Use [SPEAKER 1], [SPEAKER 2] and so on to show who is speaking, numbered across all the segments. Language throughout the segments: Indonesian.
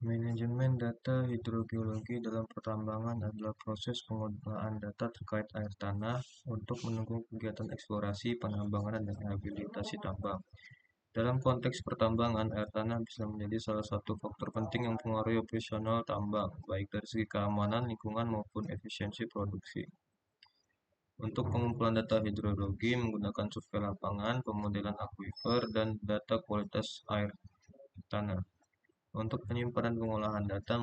[SPEAKER 1] Manajemen data hidrogeologi dalam pertambangan adalah proses penggunaan data terkait air tanah untuk mendukung kegiatan eksplorasi, penambangan, dan rehabilitasi tambang. Dalam konteks pertambangan, air tanah bisa menjadi salah satu faktor penting yang mempengaruhi operasional tambang, baik dari segi keamanan, lingkungan, maupun efisiensi produksi. Untuk pengumpulan data hidrologi menggunakan survei lapangan, pemodelan akuifer, dan data kualitas air tanah. Untuk penyimpanan pengolahan data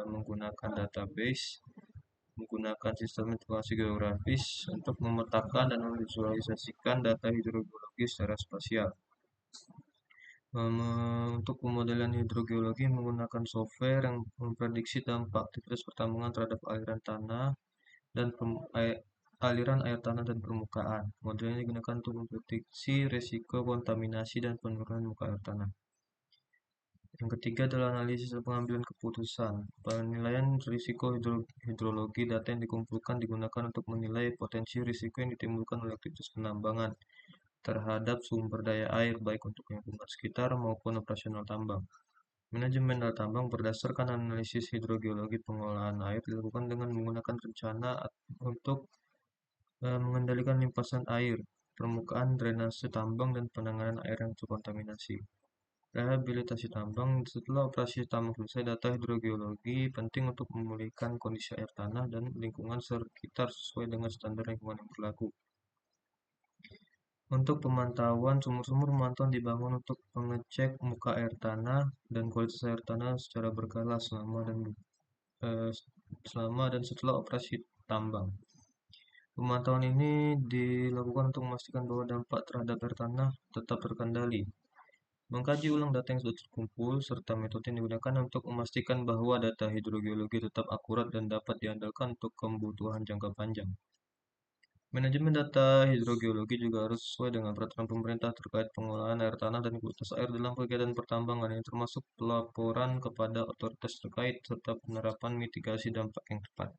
[SPEAKER 1] menggunakan database, menggunakan sistem informasi geografis untuk memetakan dan memvisualisasikan data hidrogeologi secara spasial. Untuk pemodelan hidrogeologi menggunakan software yang memprediksi dampak aktivitas pertambangan terhadap aliran tanah dan aliran air tanah dan permukaan. Model ini digunakan untuk memprediksi risiko kontaminasi dan penurunan muka air tanah. Yang ketiga adalah analisis dan pengambilan keputusan. Penilaian risiko hidrologi data yang dikumpulkan digunakan untuk menilai potensi risiko yang ditimbulkan oleh aktivitas penambangan terhadap sumber daya air, baik untuk lingkungan sekitar maupun operasional tambang. Manajemen data tambang berdasarkan analisis hidrogeologi pengolahan air dilakukan dengan menggunakan rencana untuk mengendalikan limpasan air, permukaan drainase tambang, dan penanganan air yang terkontaminasi. Rehabilitasi tambang. Setelah operasi tambang selesai, data hidrogeologi penting untuk memulihkan kondisi air tanah dan lingkungan sekitar sesuai dengan standar lingkungan yang berlaku. Untuk pemantauan, sumur-sumur pemantauan dibangun untuk mengecek muka air tanah dan kualitas air tanah secara berkala eh, selama dan setelah operasi tambang. Pemantauan ini dilakukan untuk memastikan bahwa dampak terhadap air tanah tetap terkendali. Mengkaji ulang data yang sudah terkumpul, serta metode yang digunakan untuk memastikan bahwa data hidrogeologi tetap akurat dan dapat diandalkan untuk kebutuhan jangka panjang. Manajemen data hidrogeologi juga harus sesuai dengan peraturan pemerintah terkait pengolahan air tanah dan kualitas air dalam kegiatan pertambangan, yang termasuk pelaporan kepada otoritas terkait serta penerapan mitigasi dampak yang tepat.